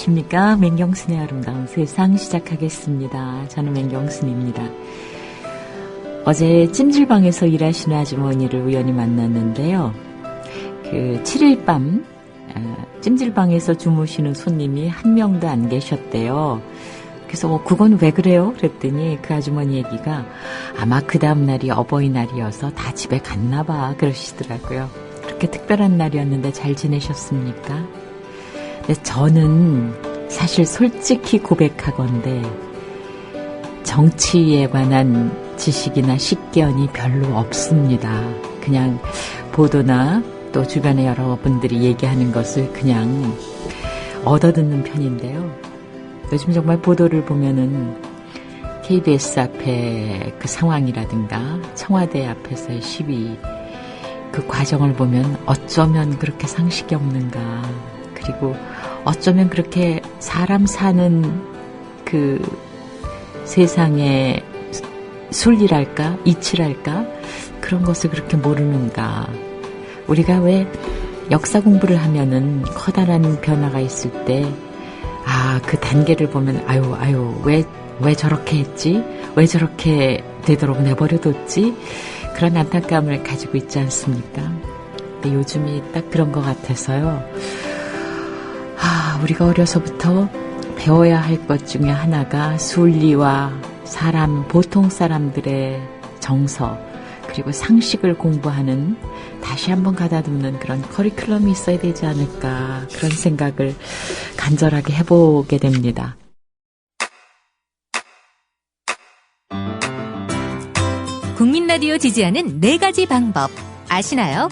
안녕하십니까. 맹경순의 아름다운 세상 시작하겠습니다. 저는 맹경순입니다. 어제 찜질방에서 일하시는 아주머니를 우연히 만났는데요. 그 7일 밤 찜질방에서 주무시는 손님이 한 명도 안 계셨대요. 그래서 그건 왜 그래요? 그랬더니 그 아주머니 얘기가 아마 그 다음 날이 어버이날이어서 다 집에 갔나 봐 그러시더라고요. 그렇게 특별한 날이었는데 잘 지내셨습니까? 근데 저는 사실 솔직히 고백하건대 정치에 관한 지식이나 식견이 별로 없습니다. 그냥 보도나 또 주변에 여러분들이 얘기하는 것을 그냥 얻어듣는 편인데요. 요즘 정말 보도를 보면은 KBS 앞에 그 상황이라든가 청와대 앞에서의 시위 그 과정을 보면 어쩌면 그렇게 상식이 없는가, 그리고 어쩌면 그렇게 사람 사는 그 세상의 순리랄까 이치랄까 그런 것을 그렇게 모르는가. 우리가 왜 역사 공부를 하면은 커다란 변화가 있을 때 그 단계를 보면 왜 저렇게 했지? 왜 저렇게 되도록 내버려뒀지? 그런 안타까움을 가지고 있지 않습니까? 근데 요즘이 딱 그런 것 같아서요. 우리가 어려서부터 배워야 할 것 중에 하나가 순리와 보통 사람들의 정서, 그리고 상식을 공부하는, 다시 한번 가다듬는 그런 커리큘럼이 있어야 되지 않을까, 그런 생각을 간절하게 해보게 됩니다. 국민 라디오 지지하는 4가지 방법 아시나요?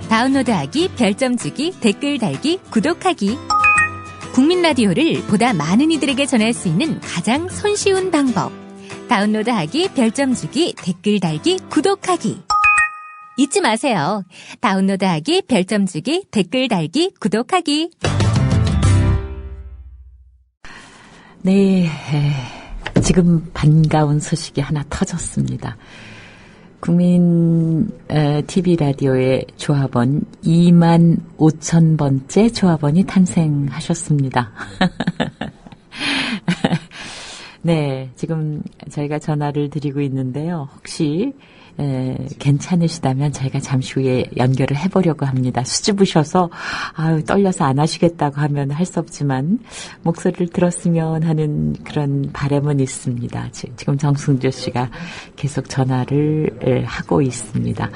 다운로드하기, 별점 주기, 댓글 달기, 구독하기. 국민 라디오를 보다 많은 이들에게 전할 수 있는 가장 손쉬운 방법. 다운로드하기, 별점 주기, 댓글 달기, 구독하기. 잊지 마세요. 다운로드하기, 별점 주기, 댓글 달기, 구독하기. 네, 지금 반가운 소식이 하나 터졌습니다. 국민 TV 라디오의 조합원 25,000번째 조합원이 탄생하셨습니다. 네, 지금 저희가 전화를 드리고 있는데요. 혹시 괜찮으시다면 저희가 잠시 후에 연결을 해보려고 합니다. 수줍으셔서 떨려서 안 하시겠다고 하면 할 수 없지만 목소리를 들었으면 하는 그런 바람은 있습니다. 지금 정승조 씨가 계속 전화를 하고 있습니다.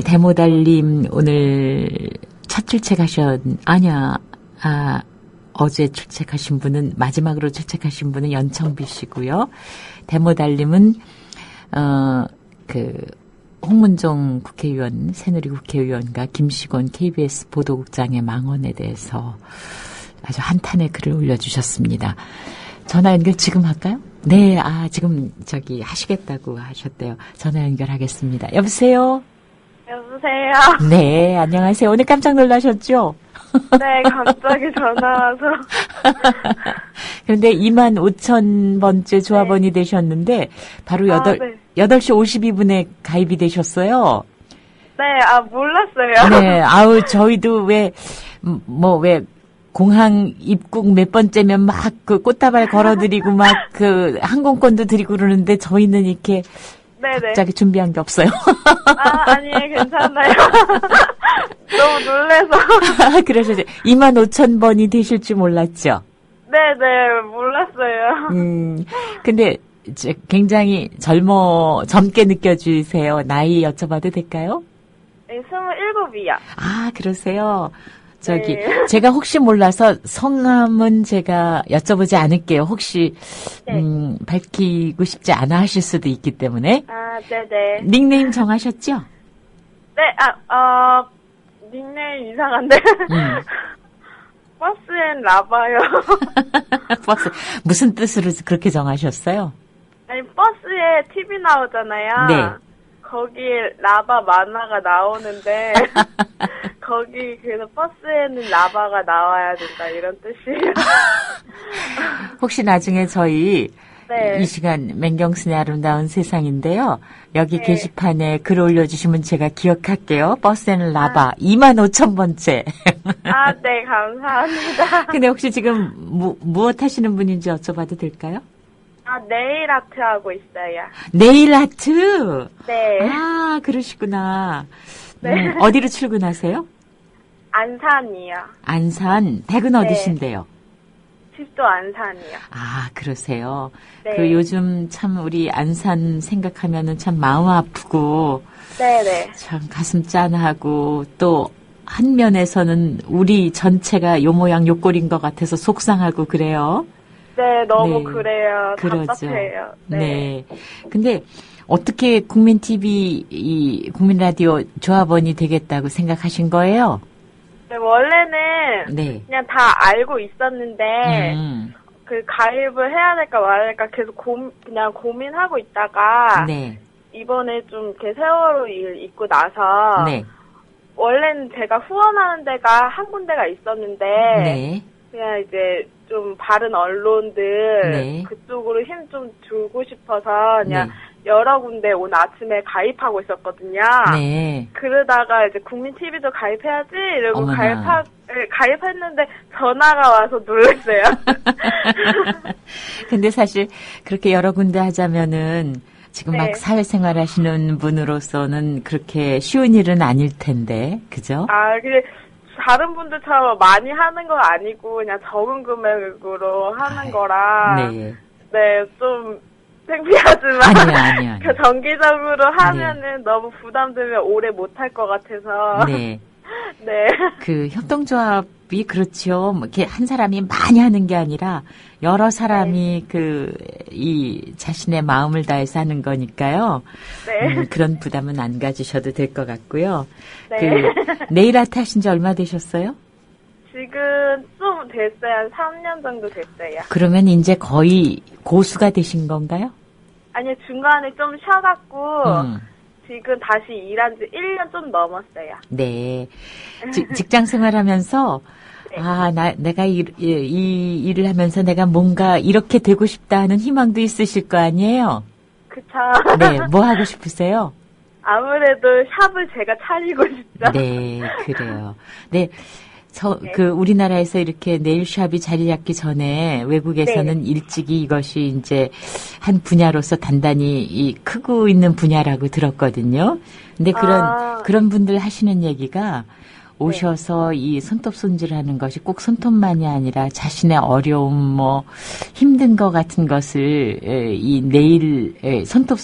대모달님 오늘 첫 출첵하신 어제 출첵하신 분은, 마지막으로 출첵하신 분은 연청비 씨고요. 대모달님은 홍문종 국회의원, 새누리 국회의원과 김시곤 KBS 보도국장의 망언에 대해서 아주 한탄의 글을 올려주셨습니다. 전화 연결 지금 할까요? 네, 지금 하시겠다고 하셨대요. 전화 연결하겠습니다. 여보세요? 여보세요? 네, 안녕하세요. 오늘 깜짝 놀라셨죠? 네, 갑자기 전화 와서. 그런데 25,000번째 조합원이 되셨는데, 바로 8시 52분에 가입이 되셨어요. 네, 몰랐어요. 네, 저희도 공항 입국 몇 번째면 막 꽃다발 걸어드리고 항공권도 드리고 그러는데 저희는 이렇게 네네. 갑자기 준비한 게 없어요. 아니에요, 괜찮아요. 너무 놀래서. 그러셔서 25,000번이 되실 줄 몰랐죠? 네네, 몰랐어요. 근데 굉장히 젊게 느껴지세요. 나이 여쭤봐도 될까요? 네, 27이요. 그러세요? 네. 제가 혹시 몰라서 성함은 제가 여쭤보지 않을게요. 혹시, 밝히고 싶지 않아 하실 수도 있기 때문에. 네네. 닉네임 정하셨죠? 네, 닉네임 이상한데. 버스엔 라바요. 버스, 무슨 뜻으로 그렇게 정하셨어요? 아니, 버스에 TV 나오잖아요. 네. 거기 라바 만화가 나오는데 그래서 버스에는 라바가 나와야 된다 이런 뜻이에요. 혹시 나중에 저희 네. 이 시간 맹경순의 아름다운 세상인데요. 여기 네. 게시판에 글 올려주시면 제가 기억할게요. 버스에는 라바 25,000번째. 아, 네, 감사합니다. 근데 혹시 지금 무엇 하시는 분인지 여쭤봐도 될까요? 아, 네일 아트 하고 있어요. 네일 아트? 네. 아, 그러시구나. 네. 어디로 출근하세요? 안산이요. 안산. 댁은 네. 어디신데요? 집도 안산이요. 아, 그러세요. 네. 그 요즘 참 우리 안산 생각하면은 참 마음 아프고 네네. 참 가슴 짠하고 또 한 면에서는 우리 전체가 요 모양 요 꼴인 것 같아서 속상하고 그래요. 네, 너무 네. 그래요. 그러죠. 답답해요. 네. 근데 어떻게 국민 TV 이 국민 라디오 조합원이 되겠다고 생각하신 거예요? 네, 원래는 네. 그냥 다 알고 있었는데 음. 그 가입을 해야 될까 말아야 될까 계속 그냥 고민하고 있다가 네. 이번에 좀 이렇게 세월호 일 있고 나서 네. 원래는 제가 후원하는 데가 한 군데가 있었는데 네. 그냥 이제 좀 바른 언론들 네. 그쪽으로 힘 좀 주고 싶어서 그냥 네. 여러 군데 오늘 아침에 가입하고 있었거든요. 네. 그러다가 이제 국민 TV도 가입해야지 이러고 어머나. 가입했는데 전화가 와서 놀랐어요. 근데 사실 그렇게 여러 군데 하자면은 지금 네. 막 사회생활 하시는 분으로서는 그렇게 쉬운 일은 아닐 텐데, 그죠? 아, 근데 다른 분들처럼 많이 하는 건 아니고 그냥 적은 금액으로 하는 거라 네. 네, 좀 창피하지만 아니요. 그 정기적으로 하면은 너무 부담되면 오래 못 할 것 같아서 네. 네. 그 협동조합이 그렇죠. 뭐 이렇게 한 사람이 많이 하는 게 아니라 여러 사람이 이 자신의 마음을 다해서 하는 거니까요. 네. 그런 부담은 안 가지셔도 될 것 같고요. 네. 그 네일 아트 하신 지 얼마 되셨어요? 지금 좀 됐어요. 한 3년 정도 됐어요. 그러면 이제 거의 고수가 되신 건가요? 아니요, 중간에 좀 쉬어갖고 음. 지금 다시 일한 지 1년 좀 넘었어요. 네. 직장 생활하면서 네. 내가 이 일을 하면서 내가 뭔가 이렇게 되고 싶다 하는 희망도 있으실 거 아니에요? 그쵸. 네. 뭐 하고 싶으세요? 아무래도 샵을 제가 차리고 싶죠. 네, 그래요. 네. 네. 우리나라에서 이렇게 네일샵이 자리 잡기 전에 외국에서는 일찍이 이것이 이제 한 분야로서 단단히 크고 있는 분야라고 들었거든요. 근데 그런 분들 하시는 얘기가 오셔서 이 손톱 손질하는 것이 꼭 손톱만이 아니라 자신의 어려움, 힘든 것 같은 것을 이 네일 손톱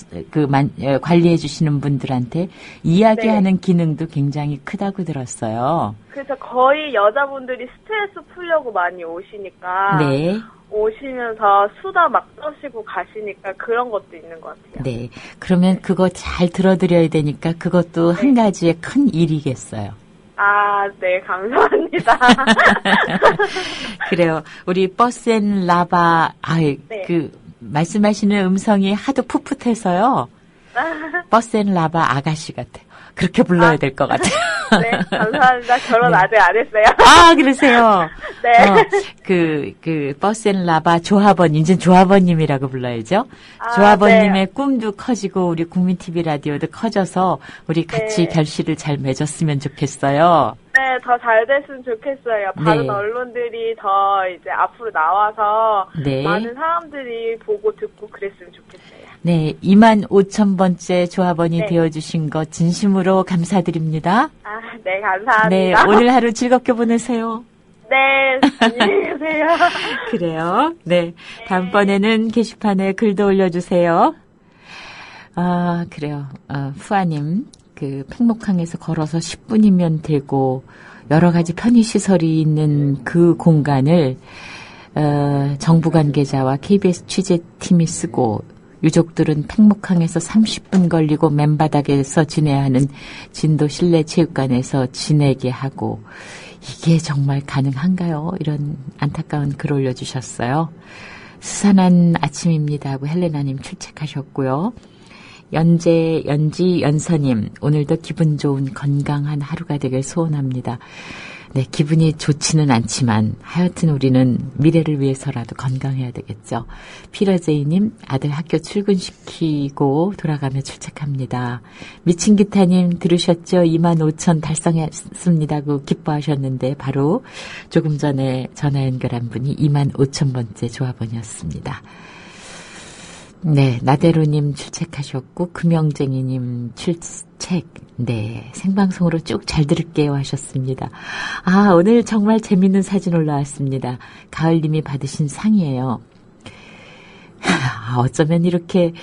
관리해 주시는 분들한테 이야기하는 기능도 굉장히 크다고 들었어요. 그래서 거의 여자분들이 스트레스 풀려고 많이 오시니까 네. 오시면서 수다 막 떠시고 가시니까 그런 것도 있는 것 같아요. 네. 그러면 그거 잘 들어드려야 되니까 그것도 한 가지의 큰 일이겠어요. 아, 네, 감사합니다. 그래요. 우리 버스앤 라바, 말씀하시는 음성이 하도 풋풋해서요. 버스앤 라바 아가씨 같아요. 그렇게 불러야 될 것 같아요. 네, 감사합니다. 결혼 네. 아직 안 했어요. 아, 그러세요? 네. 버스앤 라바 조합원, 이제 조합원님이라고 불러야죠. 아, 조합원님의 네. 꿈도 커지고, 우리 국민TV 라디오도 커져서, 우리 같이 네. 결실을 잘 맺었으면 좋겠어요. 네, 더 잘 됐으면 좋겠어요. 다른 네. 언론들이 더 이제 앞으로 나와서 네. 많은 사람들이 보고 듣고 그랬으면 좋겠어요. 네, 25,000번째 조합원이 네. 되어주신 것 진심으로 감사드립니다. 아, 네, 감사합니다. 네, 오늘 하루 즐겁게 보내세요. 네, 안녕히 계세요. 그래요. 네, 다음번에는 게시판에 글도 올려주세요. 아, 그래요. 후아님, 팽목항에서 걸어서 10분이면 되고, 여러 가지 편의시설이 있는 그 공간을, 정부 관계자와 KBS 취재팀이 쓰고, 유족들은 팽목항에서 30분 걸리고 맨바닥에서 지내야 하는 진도 실내 체육관에서 지내게 하고, 이게 정말 가능한가요? 이런 안타까운 글 올려주셨어요. 수산한 아침입니다 하고 헬레나님 출첵하셨고요. 연지, 연서님, 오늘도 기분 좋은 건강한 하루가 되길 소원합니다. 네, 기분이 좋지는 않지만 하여튼 우리는 미래를 위해서라도 건강해야 되겠죠. 피러제이님, 아들 학교 출근시키고 돌아가며 출첵합니다. 미친 기타님 들으셨죠? 25,000 달성했습니다고 기뻐하셨는데 바로 조금 전에 전화 연결한 분이 25,000번째 조합원이었습니다. 네, 나대로님 출첵하셨고 금영쟁이님 출첵. 네, 생방송으로 쭉 잘 들을게요 하셨습니다. 아, 오늘 정말 재밌는 사진 올라왔습니다. 가을님이 받으신 상이에요. 어쩌면 이렇게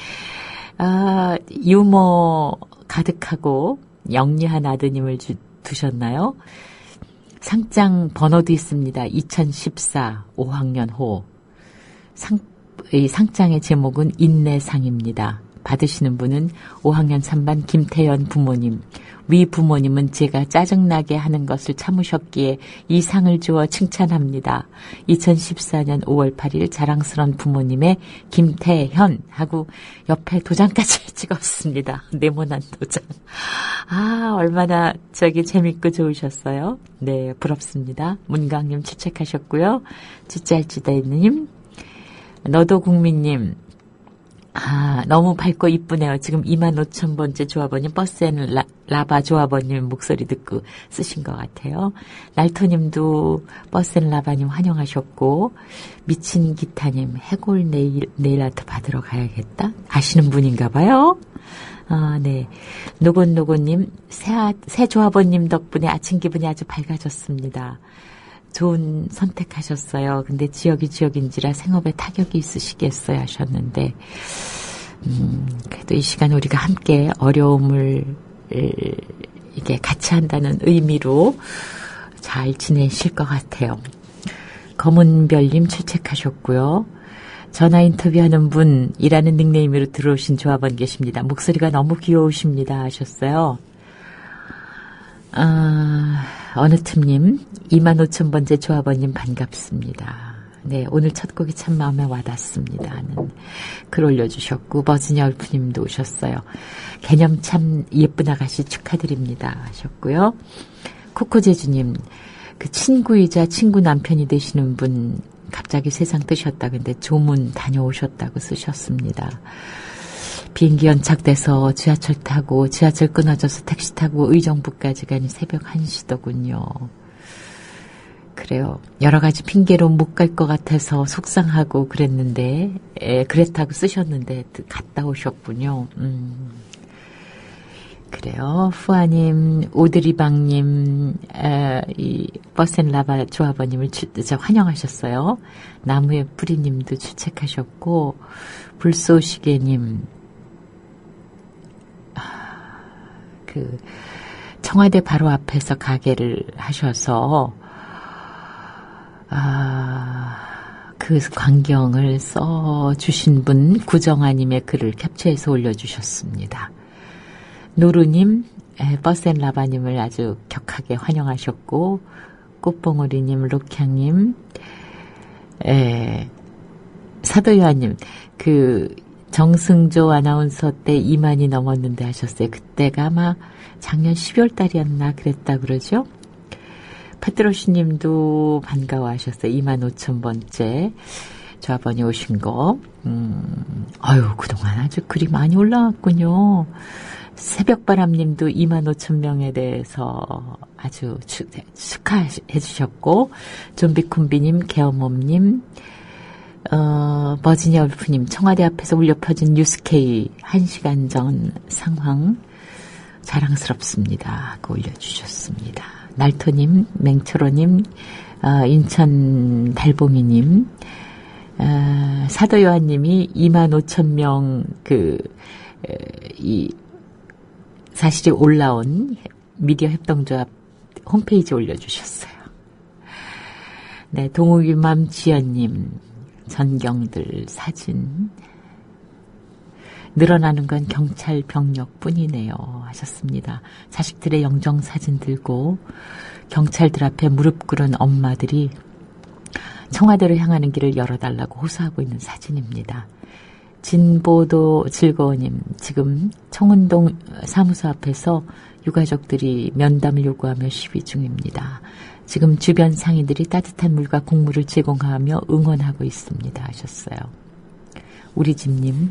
유머 가득하고 영리한 아드님을 두셨나요? 상장 번호도 있습니다. 2014 5학년 호. 이 상장의 제목은 인내상입니다. 받으시는 분은 5학년 3반 김태연 부모님. 위 부모님은 제가 짜증나게 하는 것을 참으셨기에 이 상을 주어 칭찬합니다. 2014년 5월 8일 자랑스러운 부모님의 김태현 하고 옆에 도장까지 찍었습니다. 네모난 도장. 아, 얼마나 재밌고 좋으셨어요. 네, 부럽습니다. 문강님 출첵하셨고요. 쥐짤쥐다님, 너도 국민님, 아, 너무 밝고 이쁘네요. 지금 25,000번째 조합원님, 버스에는 라바 조합원님 목소리 듣고 쓰신 것 같아요. 날토님도 버스에는 라바님 환영하셨고, 미친 기타님, 해골 네일 아트 받으러 가야겠다. 아시는 분인가 봐요. 아, 네. 노곤노곤님, 새 조합원님 덕분에 아침 기분이 아주 밝아졌습니다. 좋은 선택하셨어요. 근데 지역이 지역인지라 생업에 타격이 있으시겠어요 하셨는데, 그래도 이 시간 우리가 함께 어려움을 이게 같이 한다는 의미로 잘 지내실 것 같아요. 검은별님 출첵하셨고요. 전화 인터뷰하는 분이라는 닉네임으로 들어오신 조합원 계십니다. 목소리가 너무 귀여우십니다 하셨어요. 어느 틈님, 25,000번째 조합원님 반갑습니다. 네, 오늘 첫 곡이 참 마음에 와닿습니다 하는 글 올려주셨고, 버지니아 울프님도 오셨어요. 개념 참 예쁜 아가씨 축하드립니다 하셨고요. 코코제주님, 그 친구이자 친구 남편이 되시는 분 갑자기 세상 뜨셨다. 근데 조문 다녀오셨다고 쓰셨습니다. 비행기 연착돼서 지하철 타고 지하철 끊어져서 택시 타고 의정부까지 가니 새벽 1시더군요. 그래요. 여러 가지 핑계로 못 갈 것 같아서 속상하고 그랬는데 그랬다고 쓰셨는데 갔다 오셨군요. 그래요. 후아님, 오드리방님, 이 버센라바 조합원님을 환영하셨어요. 나무의 뿌리님도 출첵하셨고, 불쏘시개님, 그 청와대 바로 앞에서 가게를 하셔서 그 광경을 써주신 분 구정아님의 글을 캡처해서 올려주셨습니다. 노루님, 버센라바님을 아주 격하게 환영하셨고, 꽃봉오리님, 록향님, 사도요한님, 그 정승조 아나운서 때 2만이 넘었는데 하셨어요. 그때가 아마 작년 12월 달이었나 그랬다 그러죠. 페트로시님도 반가워하셨어요. 25,000번째 조합원이 오신 거. 아유, 그동안 아주 글이 많이 올라왔군요. 새벽바람님도 25,000명에 대해서 아주 축하해 주셨고, 좀비콤비님, 개어멈님, 버지니아 울프님, 청와대 앞에서 울려 퍼진 뉴스케이 1시간 전 상황 자랑스럽습니다. 그 올려주셨습니다. 날토님, 맹철호님, 인천 달봉이님, 사도요한님이 25,000명 이 사실이 올라온 미디어 협동조합 홈페이지 올려주셨어요. 네, 동욱이맘 지연님, 전경들 사진. 늘어나는 건 경찰 병력뿐이네요 하셨습니다. 자식들의 영정 사진 들고 경찰들 앞에 무릎 꿇은 엄마들이 청와대로 향하는 길을 열어달라고 호소하고 있는 사진입니다. 진보도 즐거워님, 지금 청운동 사무소 앞에서 유가족들이 면담을 요구하며 시위 중입니다. 지금 주변 상인들이 따뜻한 물과 국물을 제공하며 응원하고 있습니다 하셨어요. 우리 집님,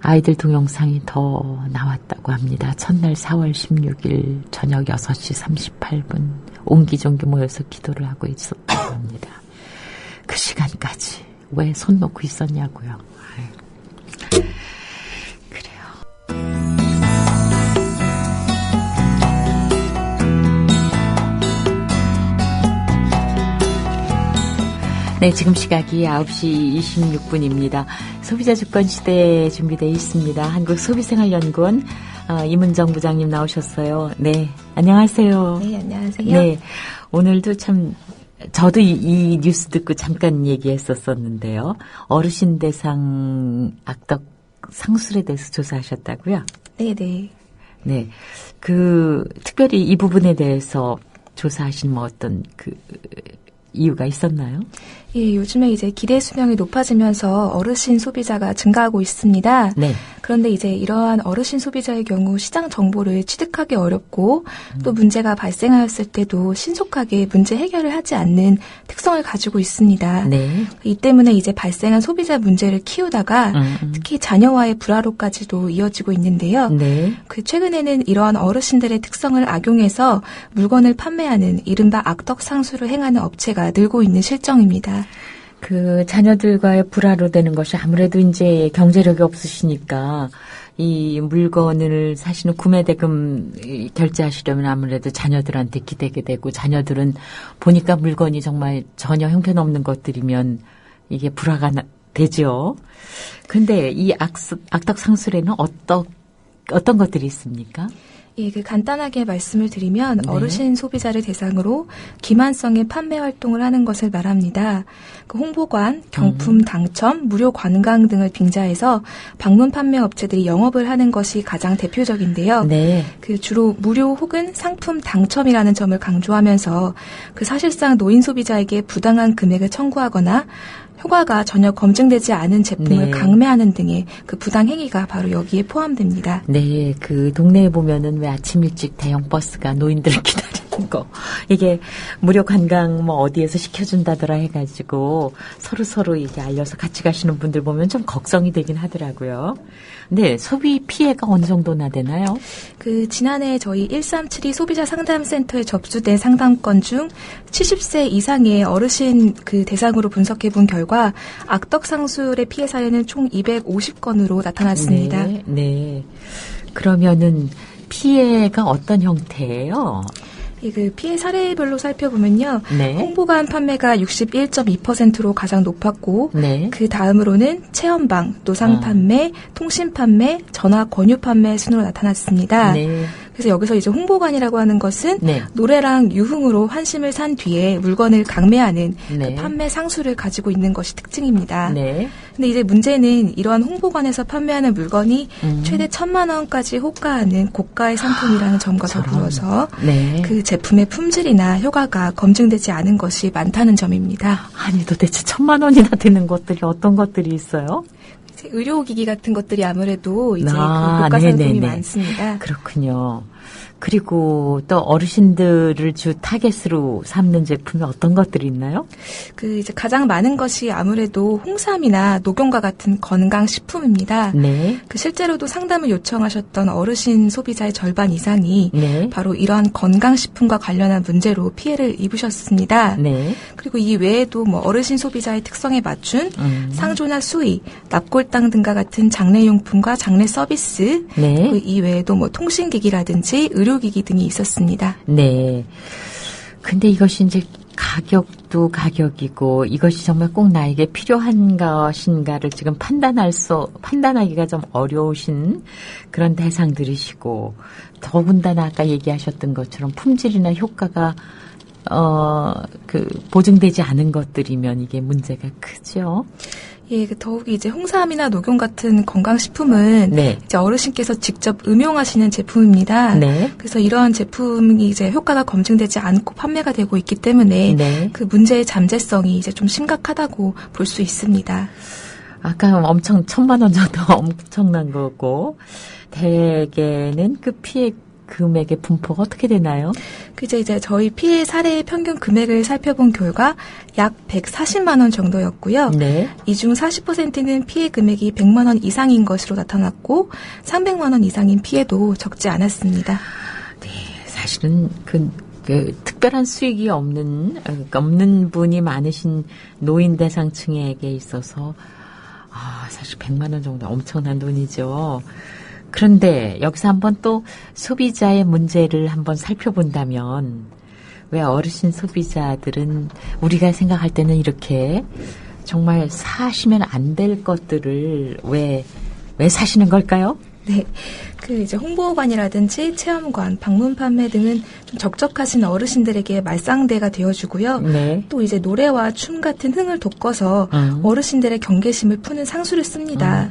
아이들 동영상이 더 나왔다고 합니다. 첫날 4월 16일 저녁 6시 38분 옹기종기 모여서 기도를 하고 있었다고 합니다. 그 시간까지 왜 손 놓고 있었냐고요. 그래요. 네, 지금 시각이 9시 26분입니다. 소비자 주권 시대에 준비되어 있습니다. 한국소비생활연구원 이문정 부장님 나오셨어요. 네, 안녕하세요. 네, 안녕하세요. 네, 오늘도 참 저도 이 뉴스 듣고 잠깐 얘기했었었는데요. 어르신 대상 악덕 상술에 대해서 조사하셨다고요? 네네. 네, 특별히 이 부분에 대해서 조사하신 뭐 어떤 이유가 있었나요? 예, 요즘에 이제 기대 수명이 높아지면서 어르신 소비자가 증가하고 있습니다. 네. 그런데 이제 이러한 어르신 소비자의 경우 시장 정보를 취득하기 어렵고 또 문제가 발생하였을 때도 신속하게 문제 해결을 하지 않는 특성을 가지고 있습니다. 네. 이 때문에 이제 발생한 소비자 문제를 키우다가 특히 자녀와의 불화로까지도 이어지고 있는데요. 네. 최근에는 이러한 어르신들의 특성을 악용해서 물건을 판매하는 이른바 악덕 상술을 행하는 업체가 늘고 있는 실정입니다. 자녀들과의 불화로 되는 것이 아무래도 이제 경제력이 없으시니까 이 물건을 사시는 구매대금 결제하시려면 아무래도 자녀들한테 기대게 되고 자녀들은 보니까 물건이 정말 전혀 형편없는 것들이면 이게 불화가 되죠. 근데 이 악덕 상술에는 어떤 것들이 있습니까? 예, 간단하게 말씀을 드리면 네. 어르신 소비자를 대상으로 기만성의 판매 활동을 하는 것을 말합니다. 홍보관, 경품 당첨, 무료 관광 등을 빙자해서 방문 판매 업체들이 영업을 하는 것이 가장 대표적인데요. 네. 주로 무료 혹은 상품 당첨이라는 점을 강조하면서 사실상 노인 소비자에게 부당한 금액을 청구하거나 효과가 전혀 검증되지 않은 제품을 네. 강매하는 등의 부당 행위가 바로 여기에 포함됩니다. 네, 동네에 보면은 왜 아침 일찍 대형 버스가 노인들을 기다리는 거. 이게 무료 관광 뭐 어디에서 시켜준다더라 해가지고 서로 이게 알려서 같이 가시는 분들 보면 좀 걱정이 되긴 하더라고요. 네, 소비 피해가 어느 정도나 되나요? 지난해 저희 1372 소비자 상담센터에 접수된 상담건 중 70세 이상의 어르신 대상으로 분석해 본 결과 악덕 상술의 피해 사연은 총 250건으로 나타났습니다. 네, 네. 그러면은 피해가 어떤 형태예요? 피해 사례별로 살펴보면요. 네. 홍보관 판매가 61.2%로 가장 높았고 네. 그 다음으로는 체험방, 노상 판매, 통신 판매, 전화 권유 판매 순으로 나타났습니다. 네. 그래서 여기서 이제 홍보관이라고 하는 것은 네. 노래랑 유흥으로 환심을 산 뒤에 물건을 강매하는 네. 판매 상술을 가지고 있는 것이 특징입니다. 네. 근데 이제 문제는 이러한 홍보관에서 판매하는 물건이 최대 1,000만 원까지 호가하는 고가의 상품이라는 점과 더불어서 네. 제품의 품질이나 효과가 검증되지 않은 것이 많다는 점입니다. 아니 도대체 1,000만 원이나 되는 것들이 어떤 것들이 있어요? 의료기기 같은 것들이 아무래도 이제 아, 고가 상품이 네네네. 많습니다. 그렇군요. 그리고 또 어르신들을 주 타겟으로 삼는 제품이 어떤 것들이 있나요? 이제 가장 많은 것이 아무래도 홍삼이나 녹용과 같은 건강식품입니다. 네. 실제로도 상담을 요청하셨던 어르신 소비자의 절반 이상이 네. 바로 이러한 건강식품과 관련한 문제로 피해를 입으셨습니다. 네. 그리고 이 외에도 어르신 소비자의 특성에 맞춘 상조나 수의, 납골당 등과 같은 장례용품과 장례 서비스, 네. 그리고 이 외에도 통신기기라든지 의료기기 등이 있었습니다. 네. 근데 이것이 이제 가격도 가격이고 이것이 정말 꼭 나에게 필요한 것인가를 지금 판단하기가 좀 어려우신 그런 대상들이시고 더군다나 아까 얘기하셨던 것처럼 품질이나 효과가 보증되지 않은 것들이면 이게 문제가 크죠. 예, 더욱이 이제 홍삼이나 녹용 같은 건강식품은 네. 이제 어르신께서 직접 음용하시는 제품입니다. 네. 그래서 이러한 제품이 이제 효과가 검증되지 않고 판매가 되고 있기 때문에 네. 문제의 잠재성이 이제 좀 심각하다고 볼 수 있습니다. 아까 1,000만 원 정도 엄청난 거고 대개는 피해 금액의 분포가 어떻게 되나요? 이제 저희 피해 사례의 평균 금액을 살펴본 결과 약 140만 원 정도였고요. 네. 이 중 40%는 피해 금액이 100만 원 이상인 것으로 나타났고 300만 원 이상인 피해도 적지 않았습니다. 네, 사실은 그 특별한 수익이 없는 분이 많으신 노인 대상층에게 있어서 사실 100만 원 정도 엄청난 돈이죠. 그런데 여기서 한번 또 소비자의 문제를 한번 살펴본다면 왜 어르신 소비자들은 우리가 생각할 때는 이렇게 정말 사시면 안 될 것들을 왜 사시는 걸까요? 네. 이제 홍보관이라든지 체험관, 방문 판매 등은 좀 적적하신 어르신들에게 말상대가 되어주고요. 네. 또 이제 노래와 춤 같은 흥을 돋궈서 어르신들의 경계심을 푸는 상수를 씁니다.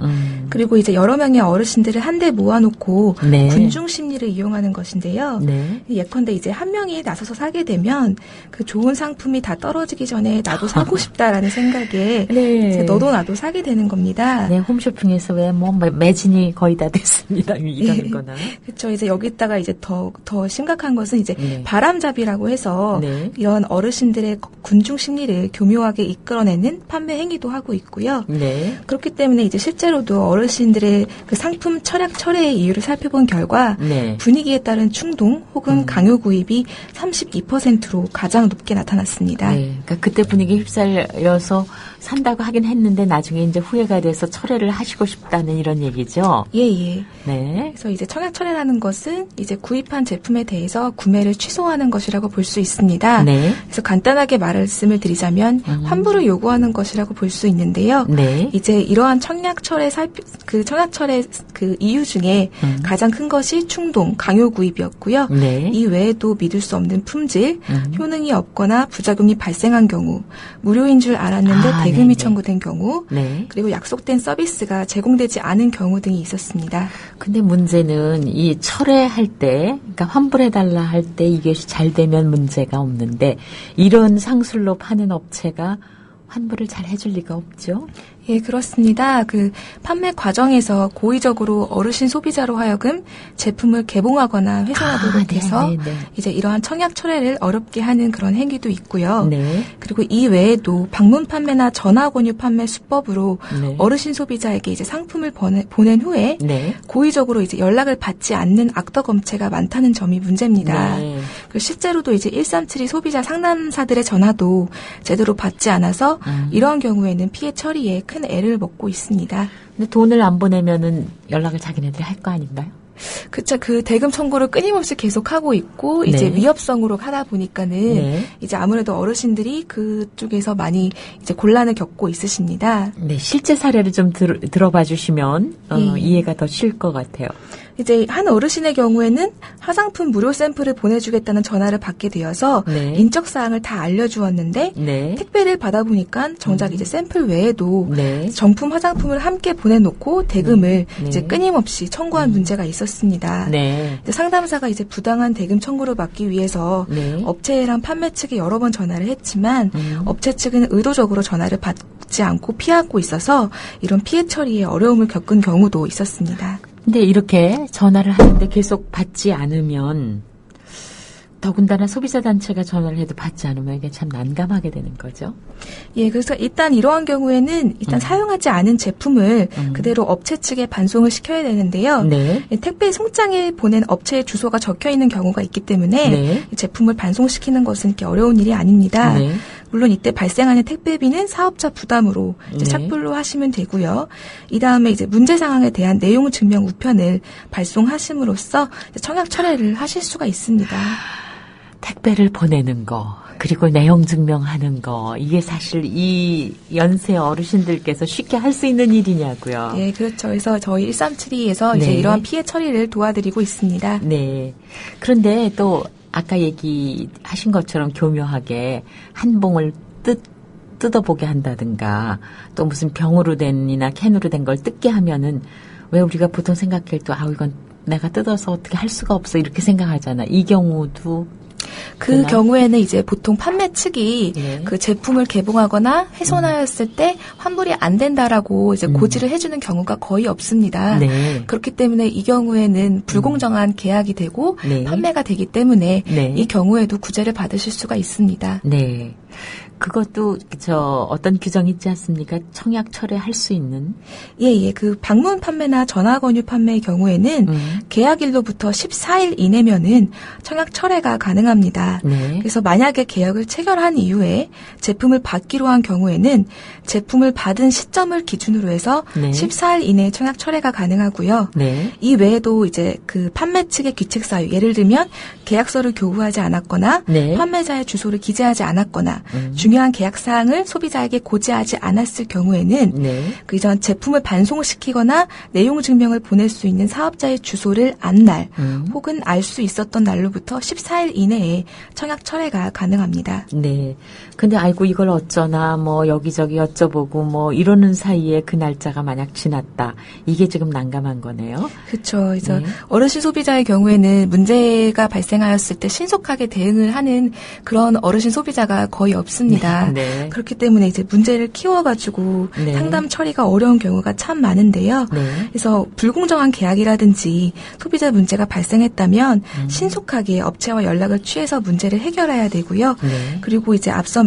그리고 이제 여러 명의 어르신들을 한데 모아놓고 네. 군중 심리를 이용하는 것인데요. 네. 예컨대 이제 한 명이 나서서 사게 되면 그 좋은 상품이 다 떨어지기 전에 나도 사고 싶다라는 생각에 네. 이제 너도 나도 사게 되는 겁니다. 네, 홈쇼핑에서 왜 매진이 거의 다 됐습니다. 이러는 거나. 그렇죠. 이제 여기다가 이제 더 심각한 것은 이제 네. 바람잡이라고 해서 네. 이런 어르신들의 군중 심리를 교묘하게 이끌어내는 판매 행위도 하고 있고요. 네. 그렇기 때문에 이제 실제로도 어르신들의 그 상품 철학 철회의 이유를 살펴본 결과 네. 분위기에 따른 충동 혹은 강요 구입이 32%로 가장 높게 나타났습니다. 네. 그러니까 그때 분위기 휩쓸려서 산다고 하긴 했는데 나중에 이제 후회가 돼서 철회를 하시고 싶다는 이런 얘기죠. 예. 네. 그래서 이제 청약 철회라는 것은 이제 구입한 제품에 대해서 구매를 취소하는 것이라고 볼 수 있습니다. 네. 그래서 간단하게 말씀을 드리자면 환불을 요구하는 것이라고 볼 수 있는데요. 네. 이제 이러한 청약 철회 그 이유 중에 가장 큰 것이 충동, 강요 구입이었고요. 네. 이 외에도 믿을 수 없는 품질, 효능이 없거나 부작용이 발생한 경우, 무료인 줄 알았는데 대금이 네네. 청구된 경우, 네. 그리고 약속된 서비스가 제공되지 않은 경우 등이 있었습니다. 근데 문제는 이 철회할 때, 그러니까 환불해달라 할 때 이것이 잘 되면 문제가 없는데 이런 상술로 파는 업체가 환불을 잘 해줄 리가 없죠. 예, 그렇습니다. 그 판매 과정에서 고의적으로 어르신 소비자로 하여금 제품을 개봉하거나 훼손하도록 해서 이제 이러한 청약 철회를 어렵게 하는 그런 행위도 있고요. 네. 그리고 이 외에도 방문 판매나 전화 권유 판매 수법으로 네. 어르신 소비자에게 이제 상품을 보낸 후에 네. 고의적으로 이제 연락을 받지 않는 악덕 업체가 많다는 점이 문제입니다. 네. 그리고 실제로도 이제 1372 소비자 상담사들의 전화도 제대로 받지 않아서 이런 경우에는 피해 처리에 큰 애를 먹고 있습니다. 근데 돈을 안 보내면은 연락을 자기네들이 할 거 아닌가요? 그쵸. 그 대금 청구를 끊임없이 계속하고 있고, 이제 네. 위협성으로 하다 보니까는, 네. 이제 아무래도 어르신들이 그쪽에서 많이 이제 곤란을 겪고 있으십니다. 네, 실제 사례를 좀 들어봐 주시면 이해가 더 쉬울 것 같아요. 이제 한 어르신의 경우에는 화장품 무료 샘플을 보내주겠다는 전화를 받게 되어서 네. 인적 사항을 다 알려주었는데 네. 택배를 받아보니까 정작 이제 샘플 외에도 네. 정품 화장품을 함께 보내놓고 대금을 네. 이제 끊임없이 청구한 문제가 있었습니다. 네. 이제 상담사가 이제 부당한 대금 청구를 막기 위해서 네. 업체랑 판매 측에 여러 번 전화를 했지만 업체 측은 의도적으로 전화를 받지 않고 피하고 있어서 이런 피해 처리에 어려움을 겪은 경우도 있었습니다. 근데 이렇게 전화를 하는데 계속 받지 않으면 더군다나 소비자 단체가 전화를 해도 받지 않으면 이게 참 난감하게 되는 거죠. 예, 그래서 일단 이러한 경우에는 일단 사용하지 않은 제품을 그대로 업체 측에 반송을 시켜야 되는데요. 네. 택배 송장에 보낸 업체의 주소가 적혀 있는 경우가 있기 때문에 네. 제품을 반송시키는 것은 이렇게 어려운 일이 아닙니다. 네. 물론 이때 발생하는 택배비는 사업자 부담으로 이제 네. 착불로 하시면 되고요. 이 다음에 이제 문제 상황에 대한 내용 증명 우편을 발송하심으로써 청약 철회를 하실 수가 있습니다. 택배를 보내는 거, 그리고 내용 증명하는 거, 이게 사실 이 연세 어르신들께서 쉽게 할 수 있는 일이냐고요. 예, 그렇죠. 그래서 저희 1372에서 네. 이제 이러한 피해 처리를 도와드리고 있습니다. 네. 그런데 또 아까 얘기하신 것처럼 교묘하게 한 봉을 뜯어보게 한다든가 또 무슨 병으로 된이나 캔으로 된 걸 뜯게 하면은 왜 우리가 보통 생각할 때 이건 내가 뜯어서 어떻게 할 수가 없어 이렇게 생각하잖아. 이 경우도 그 되나? 경우에는 이제 보통 판매 측이 네. 그 제품을 개봉하거나 훼손하였을 때 환불이 안 된다라고 이제 고지를 해주는 경우가 거의 없습니다. 네. 그렇기 때문에 이 경우에는 불공정한 계약이 되고 네. 판매가 되기 때문에 네. 이 경우에도 구제를 받으실 수가 있습니다. 네. 그것도 어떤 규정이 있지 않습니까? 청약 철회할 수 있는. 예. 그 방문 판매나 전화 권유 판매의 경우에는 계약일로부터 14일 이내면은 청약 철회가 가능합니다. 네. 그래서 만약에 계약을 체결한 이후에 제품을 받기로 한 경우에는 제품을 받은 시점을 기준으로 해서 네. 14일 이내에 청약 철회가 가능하고요. 네. 이 외에도 이제 그 판매 측의 귀책 사유, 예를 들면 계약서를 교부하지 않았거나 네. 판매자의 주소를 기재하지 않았거나 중요한 계약 사항을 소비자에게 고지하지 않았을 경우에는 네. 그 이전 제품을 반송시키거나 내용 증명을 보낼 수 있는 사업자의 주소를 안 날 혹은 알 수 있었던 날로부터 14일 이내에 청약 철회가 가능합니다. 네. 근데 아이고 이걸 어쩌나 뭐 여기저기 여쭤보고 뭐 이러는 사이에 그 날짜가 만약 지났다. 이게 지금 난감한 거네요. 그렇죠. 그래서 네. 어르신 소비자의 경우에는 문제가 발생하였을 때 신속하게 대응을 하는 그런 어르신 소비자가 거의 없습니다. 네. 그렇기 때문에 이제 문제를 키워가지고 네. 상담 처리가 어려운 경우가 참 많은데요. 네. 그래서 불공정한 계약이라든지 소비자 문제가 발생했다면 신속하게 업체와 연락을 취해서 문제를 해결해야 되고요. 네. 그리고 이제 앞서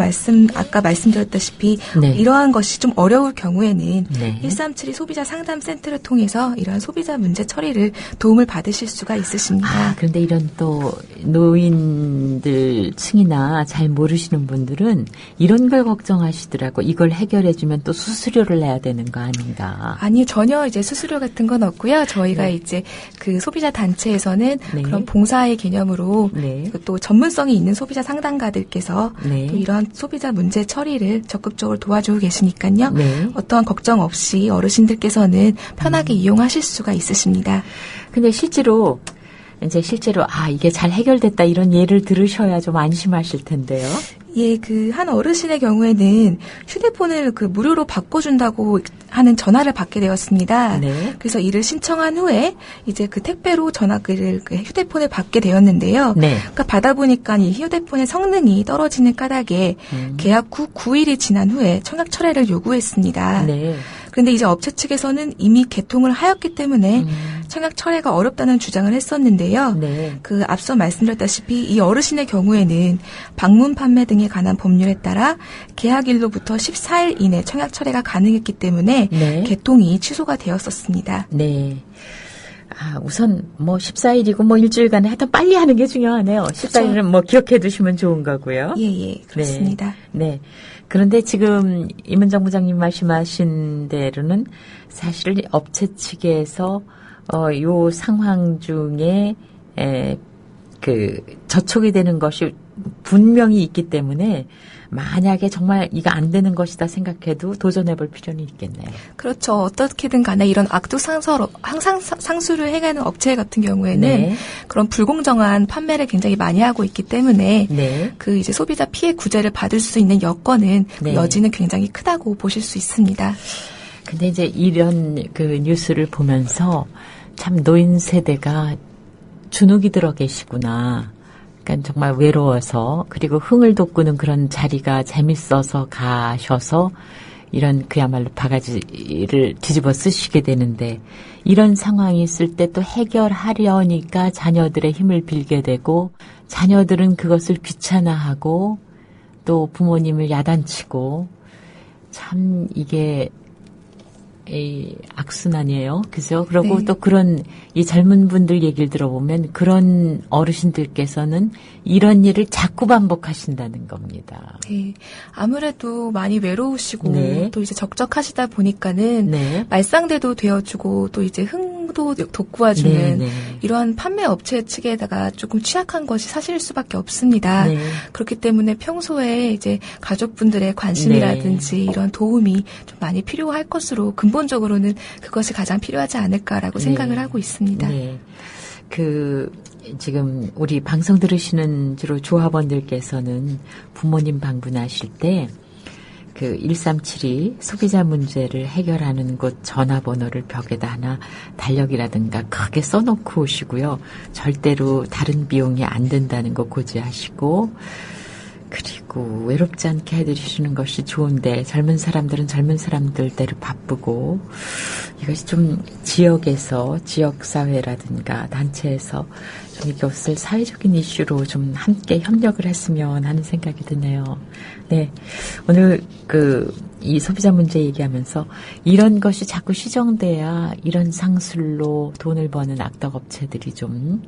아까 말씀드렸다시피 네. 이러한 것이 좀 어려울 경우에는 네. 1372 소비자 상담센터를 통해서 이러한 소비자 문제 처리를 도움을 받으실 수가 있으십니다. 아, 그런데 이런 또 노인들 층이나 잘 모르시는 분들은 이런 걸 걱정하시더라고. 이걸 해결해주면 또 수수료를 내야 되는 거 아닌가. 아니요, 전혀 이제 수수료 같은 건 없고요. 저희가 네. 이제 그 소비자 단체에서는 네. 그런 봉사의 개념으로 네. 또 전문성이 있는 소비자 상담가들께서 네. 또 이런 소비자 문제 처리를 적극적으로 도와주고 계시니까요. 네. 어떠한 걱정 없이 어르신들께서는 편하게 이용하실 수가 있으십니다. 근데 실제로 이게 잘 해결됐다 이런 예를 들으셔야 좀 안심하실 텐데요. 예, 그 한 어르신의 경우에는 휴대폰을 그 무료로 바꿔준다고 하는 전화를 받게 되었습니다. 네. 그래서 이를 신청한 후에 이제 그 택배로 전화를 그 휴대폰을 받게 되었는데요. 네. 그러니까 받아보니까 이 휴대폰의 성능이 떨어지는 까닭에 계약 후 9일이 지난 후에 청약 철회를 요구했습니다. 네. 그런데 이제 업체 측에서는 이미 개통을 하였기 때문에 청약 철회가 어렵다는 주장을 했었는데요. 네. 그 앞서 말씀드렸다시피 이 어르신의 경우에는 방문 판매 등에 관한 법률에 따라 계약일로부터 14일 이내 청약 철회가 가능했기 때문에 네. 개통이 취소가 되었었습니다. 네. 아, 우선 뭐 14일이고 뭐 일주일간에 하여튼 빨리 하는 게 중요하네요. 14일은 뭐 기억해 두시면 좋은 거고요. 예, 그렇습니다. 네. 그런데 지금 임은정 부장님 말씀하신 대로는 사실 업체 측에서 요 상황 중에 저촉이 되는 것이 분명히 있기 때문에 만약에 정말 이거 안 되는 것이다 생각해도 도전해 볼 필요는 있겠네요. 그렇죠. 어떻게든 간에 이런 상수를 행하는 업체 같은 경우에는 네. 그런 불공정한 판매를 굉장히 많이 하고 있기 때문에 네. 그 이제 소비자 피해 구제를 받을 수 있는 여건은 네. 여지는 굉장히 크다고 보실 수 있습니다. 근데 이제 이런 그 뉴스를 보면서 참 노인 세대가 주눅이 들어 계시구나. 그러니까 정말 외로워서 그리고 흥을 돋구는 그런 자리가 재밌어서 가셔서 이런 그야말로 바가지를 뒤집어 쓰시게 되는데 이런 상황이 있을 때 또 해결하려니까 자녀들의 힘을 빌게 되고 자녀들은 그것을 귀찮아하고 또 부모님을 야단치고 참 이게 악순환이에요. 그죠? 그리고 네. 또 그런 이 젊은 분들 얘기를 들어보면 그런 어르신들께서는 이런 일을 자꾸 반복하신다는 겁니다. 네. 아무래도 많이 외로우시고 네. 또 이제 적적하시다 보니까는 네. 말상대도 되어주고 또 이제 흥도 돋구어주는 네, 네. 이러한 판매 업체 측에다가 조금 취약한 것이 사실일 수밖에 없습니다. 네. 그렇기 때문에 평소에 이제 가족분들의 관심이라든지 이런 도움이 좀 많이 필요할 것으로 근본적으로는 그것이 가장 필요하지 않을까라고 네. 생각을 하고 있습니다. 네. 지금 우리 방송 들으시는 주로 조합원들께서는 부모님 방문하실 때 그 1372 소비자 문제를 해결하는 곳 전화번호를 벽에다 하나 달력이라든가 크게 써놓고 오시고요. 절대로 다른 비용이 안 든다는 거 고지하시고, 그리고 외롭지 않게 해드리시는 것이 좋은데 젊은 사람들은 젊은 사람들대로 바쁘고, 이것이 좀 지역에서 지역사회라든가 단체에서 좀 이것을 사회적인 이슈로 좀 함께 협력을 했으면 하는 생각이 드네요. 네, 오늘 이 소비자 문제 얘기하면서 이런 것이 자꾸 시정돼야 이런 상술로 돈을 버는 악덕 업체들이 좀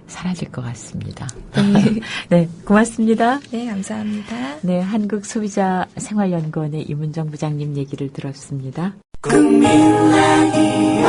사라질 것 같습니다. 네. 네, 고맙습니다. 네, 감사합니다. 네, 한국소비자생활연구원의 이문정 부장님 얘기를 들었습니다. 국민라디오